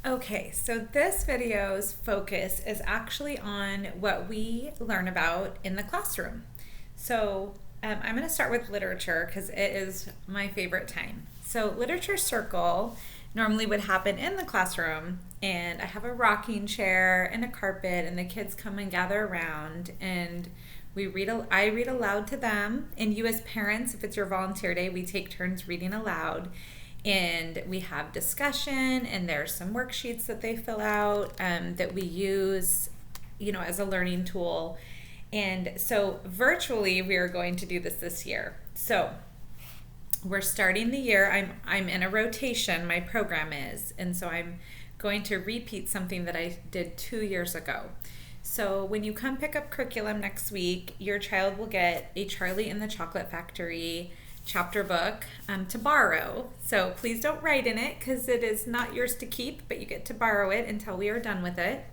Okay, so this video's focus is actually on what we learn about in the classroom. So I'm going to start with literature because it is my favorite time. So literature circle normally would happen in the classroom, and I have a rocking chair and a carpet, and the kids come and gather around, and I read aloud to them, and you as parents, if it's your volunteer day, we take turns reading aloud. And we have discussion, and there's some worksheets that they fill out that we use, as a learning tool. And so virtually, we are going to do this year. So we're starting the year. I'm in a rotation. My program is, and so I'm going to repeat something that I did 2 years ago. So when you come pick up curriculum next week, your child will get a Charlie and the Chocolate Factory chapter book to borrow. So please don't write in it because it is not yours to keep, but you get to borrow it until we are done with it.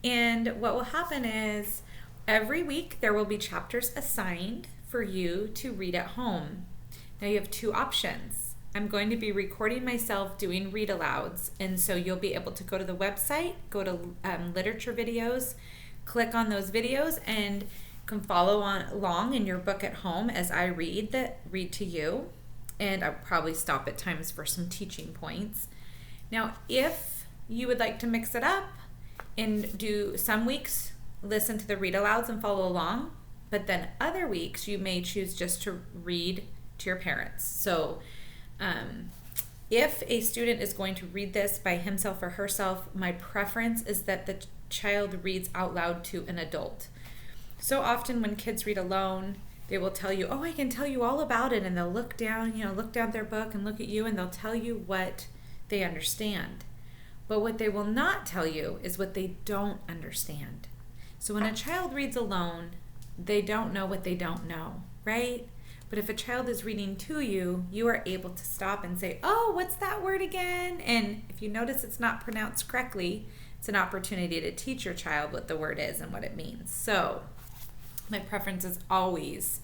And what will happen is every week there will be chapters assigned for you to read at home. Now you have two options. I'm going to be recording myself doing read alouds, and so you'll be able to go to the website, go to literature videos, click on those videos, and can follow along in your book at home as I read to you, and I'll probably stop at times for some teaching points. Now, if you would like to mix it up and do some weeks, listen to the read alouds and follow along, but then other weeks you may choose just to read to your parents. So if a student is going to read this by himself or herself, my preference is that the child reads out loud to an adult. So often when kids read alone, they will tell you, oh, I can tell you all about it. And they'll look down their book and look at you, and they'll tell you what they understand. But what they will not tell you is what they don't understand. So when a child reads alone, they don't know what they don't know, right? But if a child is reading to you, you are able to stop and say, oh, what's that word again? And if you notice it's not pronounced correctly, it's an opportunity to teach your child what the word is and what it means. So my preference is always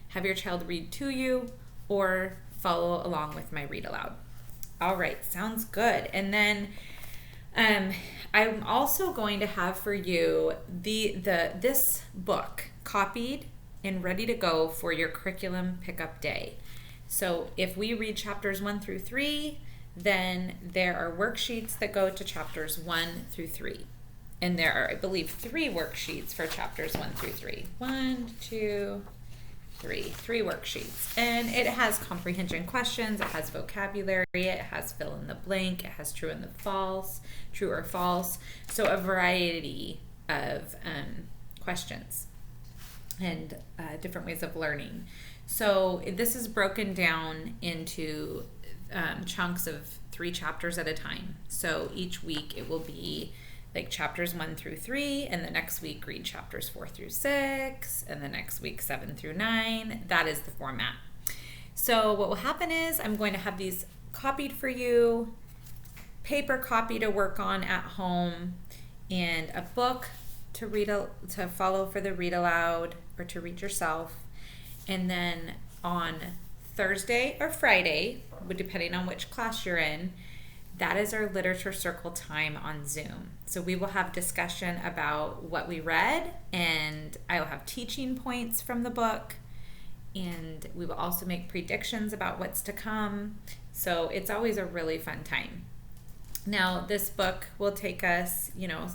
have your child read to you or follow along with my read aloud. All right, sounds good. And then I'm also going to have for you this book copied and ready to go for your curriculum pickup day. So if we read chapters 1 through 3, then there are worksheets that go to chapters 1 through 3. And there are, I believe, 3 worksheets for chapters 1 through 3. 1, 2, 3. 3 worksheets. And it has comprehension questions, it has vocabulary, it has fill in the blank, it has true or false. So a variety of questions and different ways of learning. So this is broken down into chunks of 3 chapters at a time. So each week it will be like chapters 1 through 3, and the next week read chapters 4 through 6, and the next week 7 through 9. That is the format. So what will happen is I'm going to have these copied for you, paper copy to work on at home, and a book to follow for the read aloud or to read yourself. And then on Thursday or Friday, depending on which class you're in, that is our literature circle time on Zoom. So we will have discussion about what we read, and I will have teaching points from the book, and we will also make predictions about what's to come. So it's always a really fun time. Now, this book will take us, a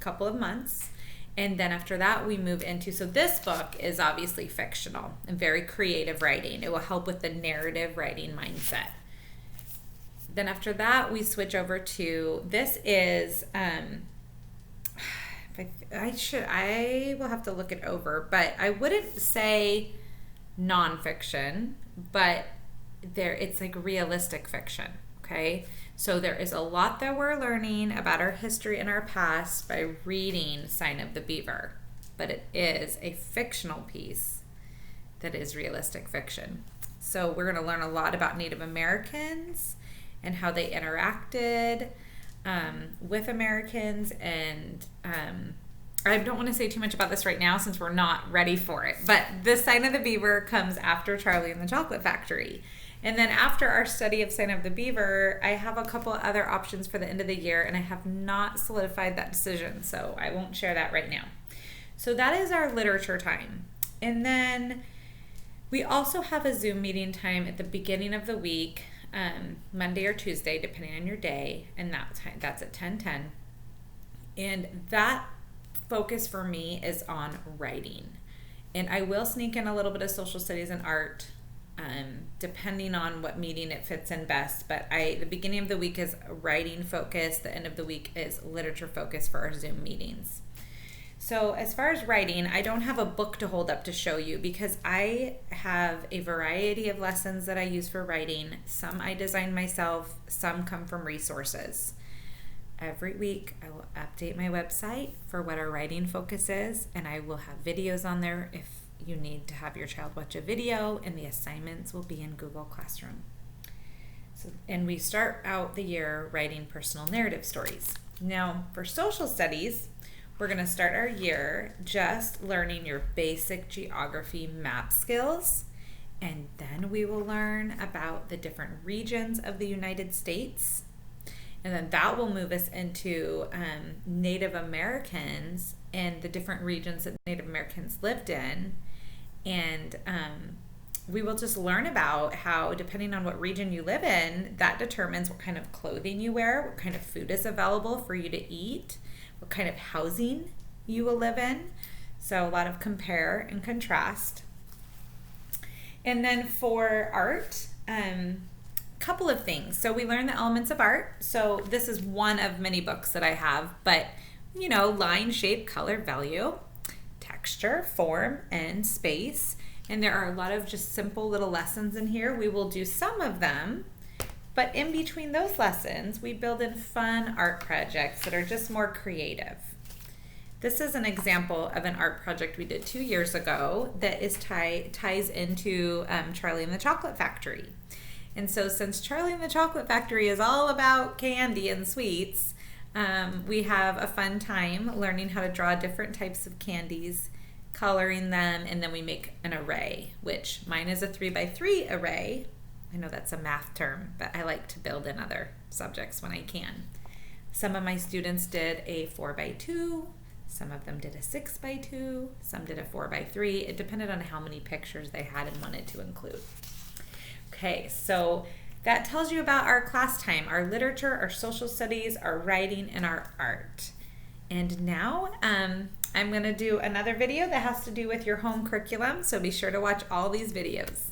couple of months, and then after that we move into, so this book is obviously fictional and very creative writing. It will help with the narrative writing mindset. Then after that, we switch over to, this is, I will have to look it over, but I wouldn't say nonfiction, but it's like realistic fiction, okay? So there is a lot that we're learning about our history and our past by reading Sign of the Beaver, but it is a fictional piece that is realistic fiction. So we're going to learn a lot about Native Americans and how they interacted with Americans. And I don't want to say too much about this right now since we're not ready for it. But the Sign of the Beaver comes after Charlie and the Chocolate Factory. And then after our study of Sign of the Beaver, I have a couple other options for the end of the year, and I have not solidified that decision, so I won't share that right now. So that is our literature time. And then we also have a Zoom meeting time at the beginning of the week, Monday or Tuesday, depending on your day, and that's at 10:10. And that focus for me is on writing. And I will sneak in a little bit of social studies and art, depending on what meeting it fits in best. But the beginning of the week is writing focus. The end of the week is literature focus for our Zoom meetings. So as far as writing, I don't have a book to hold up to show you because I have a variety of lessons that I use for writing. Some I design myself, some come from resources. Every week I will update my website for what our writing focus is, and I will have videos on there if you need to have your child watch a video, and the assignments will be in Google Classroom. And we start out the year writing personal narrative stories. Now for social studies, we're going to start our year just learning your basic geography map skills, and then we will learn about the different regions of the United States. And then that will move us into Native Americans and the different regions that Native Americans lived in. And we will just learn about how, depending on what region you live in, that determines what kind of clothing you wear, what kind of food is available for you to eat, what kind of housing you will live in. So a lot of compare and contrast. And then for art, couple of things. So we learn the elements of art. So this is one of many books that I have, but line, shape, color, value, texture, form, and space. And there are a lot of just simple little lessons in here. We will do some of them, but in between those lessons, we build in fun art projects that are just more creative. This is an example of an art project we did 2 years ago that ties into Charlie and the Chocolate Factory. And so since Charlie and the Chocolate Factory is all about candy and sweets, we have a fun time learning how to draw different types of candies, coloring them, and then we make an array, which mine is a 3x3 array. I know that's a math term, but I like to build in other subjects when I can. Some of my students did a 4x2, some of them did a 6x2, some did a 4x3. It depended on how many pictures they had and wanted to include. Okay, so that tells you about our class time, our literature, our social studies, our writing, and our art. And now I'm going to do another video that has to do with your home curriculum, so be sure to watch all these videos.